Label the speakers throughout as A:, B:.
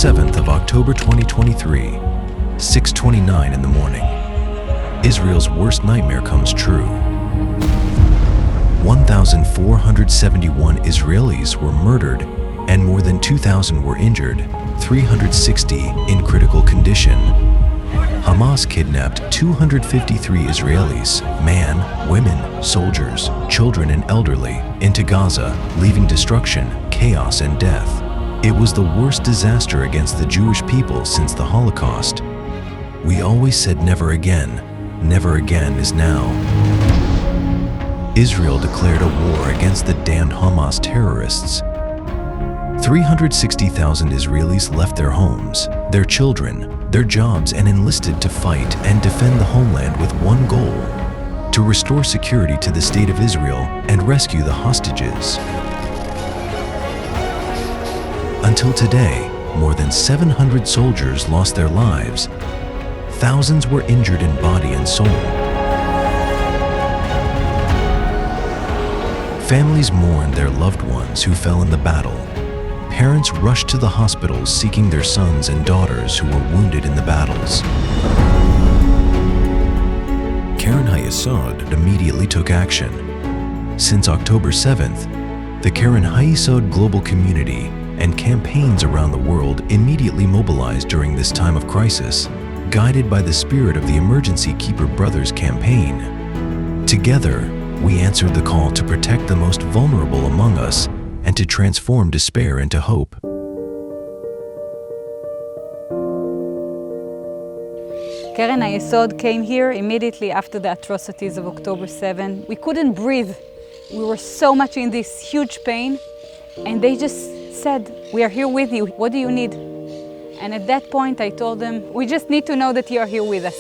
A: 7th of October 2023, 6:29 in the morning. Israel's worst nightmare comes true. 1,471 Israelis were murdered and more than 2,000 were injured, 360 in critical condition. Hamas kidnapped 253 Israelis, men, women, soldiers, children and elderly, into Gaza, leaving destruction, chaos and death. It was the worst disaster against the Jewish people since the Holocaust. We always said never again. Never again is now. Israel declared a war against the damned Hamas terrorists. 360,000 Israelis left their homes, their children, their jobs and enlisted to fight and defend the homeland with one goal: to restore security to the State of Israel and rescue the hostages. Until today, more than 700 soldiers lost their lives. Thousands were injured in body and soul. Families mourned their loved ones who fell in the battle. Parents rushed to the hospitals seeking their sons and daughters who were wounded in the battles. Keren HaYesod immediately took action. Since October 7th, the Keren HaYesod global community and campaigns around the world immediately mobilized during this time of crisis, guided by the spirit of the Emergency Keeper Brothers campaign. Together, we answered the call to protect the most vulnerable among us and to transform despair into hope.
B: Keren HaYesod came here immediately after the atrocities of October 7. We couldn't breathe. We were so much in this huge pain, and they just said, "We are here with you. What do you need?" And at that point, I told them, "We just need to know that you are here with us."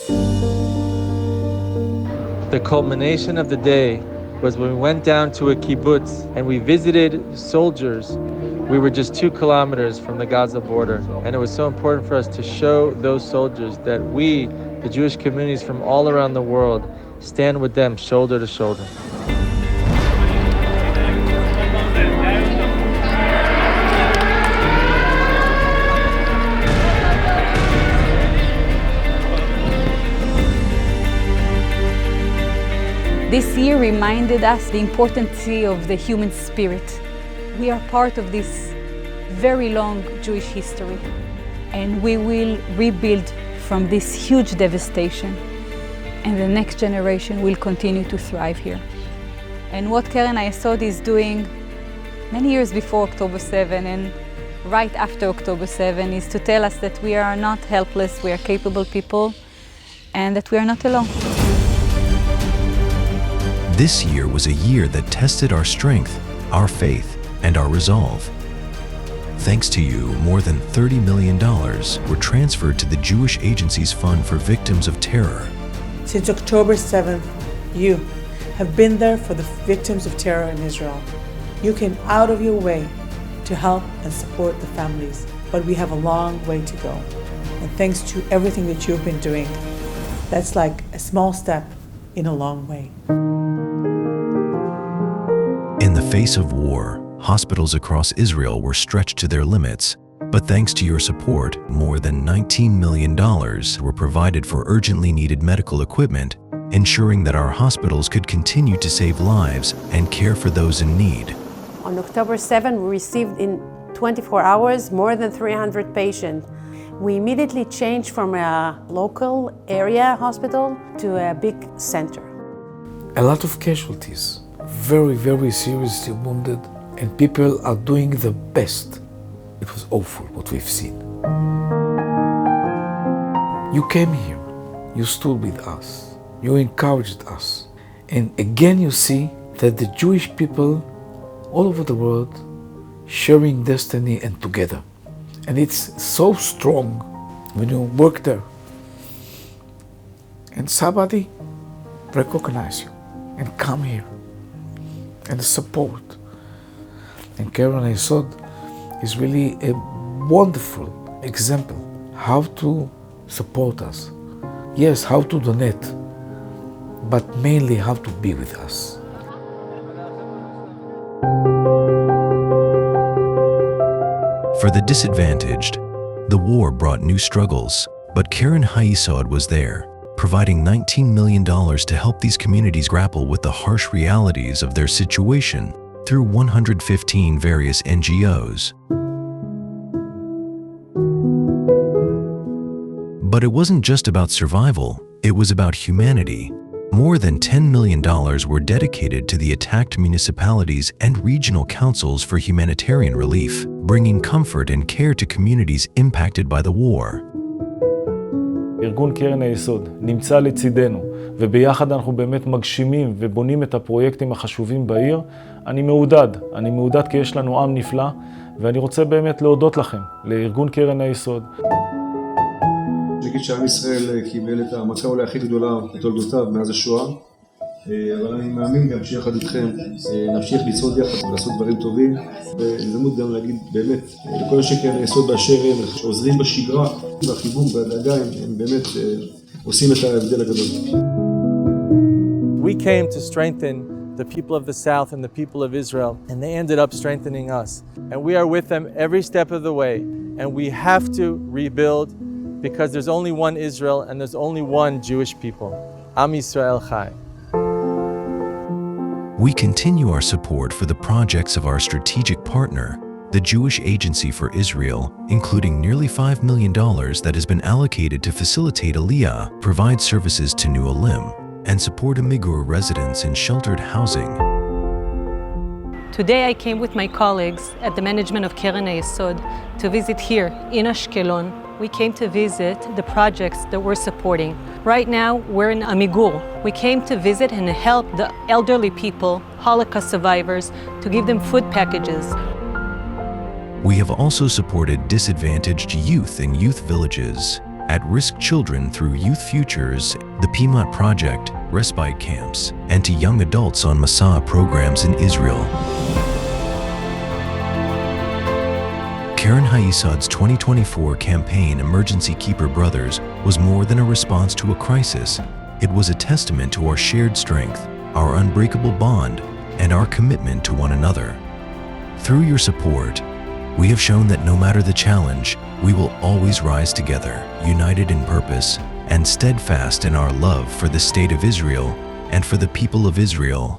C: The culmination of the day was when we went down to a kibbutz and we visited soldiers. We were just 2 kilometers from the Gaza border, and it was so important for us to show those soldiers that we, the Jewish communities from all around the world, stand with them shoulder to shoulder.
B: This year reminded us the importance of the human spirit. We are part of this very long Jewish history, and we will rebuild from this huge devastation, and the next generation will continue to thrive here. And what Keren HaYesod is doing many years before October 7 and right after October 7 is to tell us that we are not helpless, we are capable people, and that we are not alone.
A: This year was a year that tested our strength, our faith, and our resolve. Thanks to you, more than $30 million were transferred to the Jewish Agency's Fund for Victims of Terror.
D: Since October 7th, you have been there for the victims of terror in Israel. You came out of your way to help and support the families, but we have a long way to go. And thanks to everything that you've been doing, that's like a small step in a long way.
A: In the face of war, hospitals across Israel were stretched to their limits, but thanks to your support, more than $19 million were provided for urgently needed medical equipment, ensuring that our hospitals could continue to save lives and care for those in need.
E: On October 7, we received in 24 hours more than 300 patients. We immediately changed from a local area hospital to a big center.
F: A lot of casualties. Very, very seriously wounded, and people are doing the best. It was awful what we've seen. You came here, you stood with us, you encouraged us, and again you see that the Jewish people all over the world sharing destiny and together. And it's so strong when you work there and somebody recognize you and come here and support. And Keren HaYesod is really a wonderful example how to support us. Yes, how to donate, but mainly how to be with us.
A: For the disadvantaged, The war brought new struggles, but Karen Hayesod was there, providing $19 million to help these communities grapple with the harsh realities of their situation through 115 various NGOs. But it wasn't just about survival, it was about humanity. More than $10 million were dedicated to the attacked municipalities and regional councils for humanitarian relief, bringing comfort and care to communities impacted by the war.
G: ארגון קרן היסוד נמצא לצידנו, וביחד אנחנו באמת מגשימים ובונים את הפרויקטים החשובים בעיר. אני מעודד כי יש לנו עם נפלא, ואני רוצה באמת להודות לכם, לארגון קרן היסוד.
H: נגיד שעם ישראל קיבל את המכה אולי הכי גדולה בתולדותיו מאז השואה, אבל אני מאמין גם שיחד איתכם נמשיך לצעוד יחד ולעשות דברים טובים, והזדמנות גם להגיד באמת לכל אנשי קרן היסוד באשר הם שעוזרים בשגרה והחיבור והדאגה, הם באמת עושים את ההבדל הגדול.
C: We came to strengthen the people of the South and the people of Israel, and they ended up strengthening us. And we are with them every step of the way, and we have to rebuild because there's only one Israel and there's only one Jewish people. Am Yisrael Chai.
A: We continue our support for the projects of our strategic partner, the Jewish Agency for Israel, including nearly $5 million that has been allocated to facilitate Aliyah, provide services to New Olim, and support Amigur residents in sheltered housing.
I: Today I came with my colleagues at the management of Keren HaYesod to visit here in Ashkelon. We came to visit the projects that we're supporting. Right now we're in Amigur. We came to visit and help the elderly people, Holocaust survivors, to give them food packages.
A: We have also supported disadvantaged youth in youth villages, at-risk children through Youth Futures, the PMOT project, respite camps, and to young adults on Masa programs in Israel. Keren HaYesod's 2024 campaign Emergency Keeper Brothers was more than a response to a crisis. It was a testament to our shared strength, our unbreakable bond, and our commitment to one another. Through your support, we have shown that no matter the challenge, we will always rise together, united in purpose, and steadfast in our love for the State of Israel and for the people of Israel.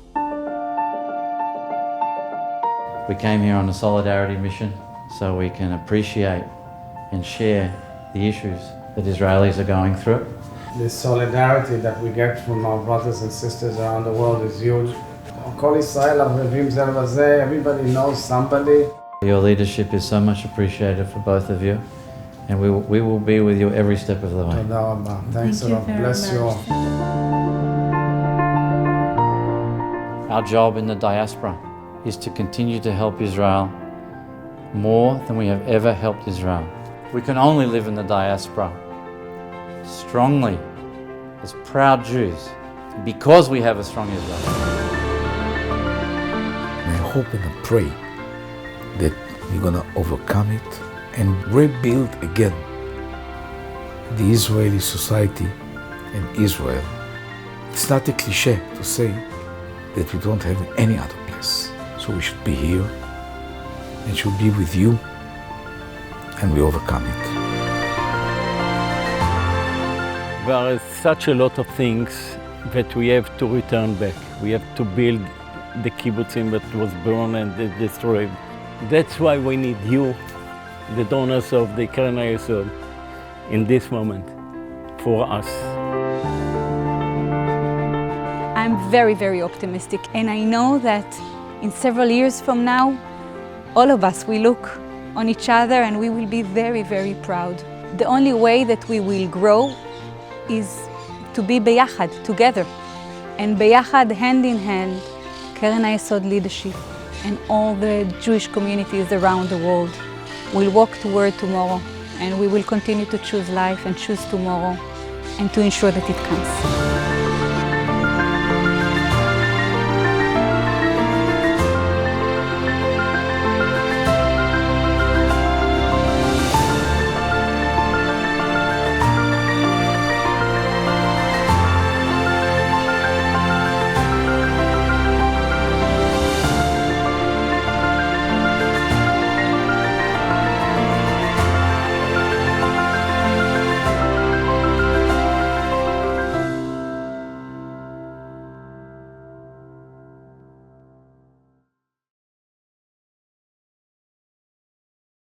J: We came here on a solidarity mission so we can appreciate and share the issues that Israelis are going through.
K: The solidarity that we get from our brothers and sisters around the world is huge. Kol Israel avevim zer vazeh, everybody knows somebody.
J: Your leadership is so much appreciated for both of you, and we will be with you every step of the way.
K: Toda rabba. Thanks a lot. Bless you all.
J: Our job in the diaspora is to continue to help Israel more than we have ever helped Israel. We can only live in the diaspora strongly as proud Jews because we have a strong Israel.
F: And I hope and I pray that we're going to overcome it and rebuild again the Israeli society and Israel. It's not a cliche to say that we don't have any other place. So we should be here and should be with you, and we overcome it.
L: There are such a lot of things that we have to return back. We have to build the kibbutzim that was burned and destroyed. That's why we need you, the donors of the Keren HaYesod, in this moment, for us.
B: I'm very, very optimistic, and I know that in several years from now, all of us will look on each other and we will be very, very proud. The only way that we will grow is to be beyachad, together. And beyachad, hand in hand, Keren HaYesod leadership and all the Jewish communities around the world will walk toward tomorrow, and we will continue to choose life and choose tomorrow and to ensure that it comes.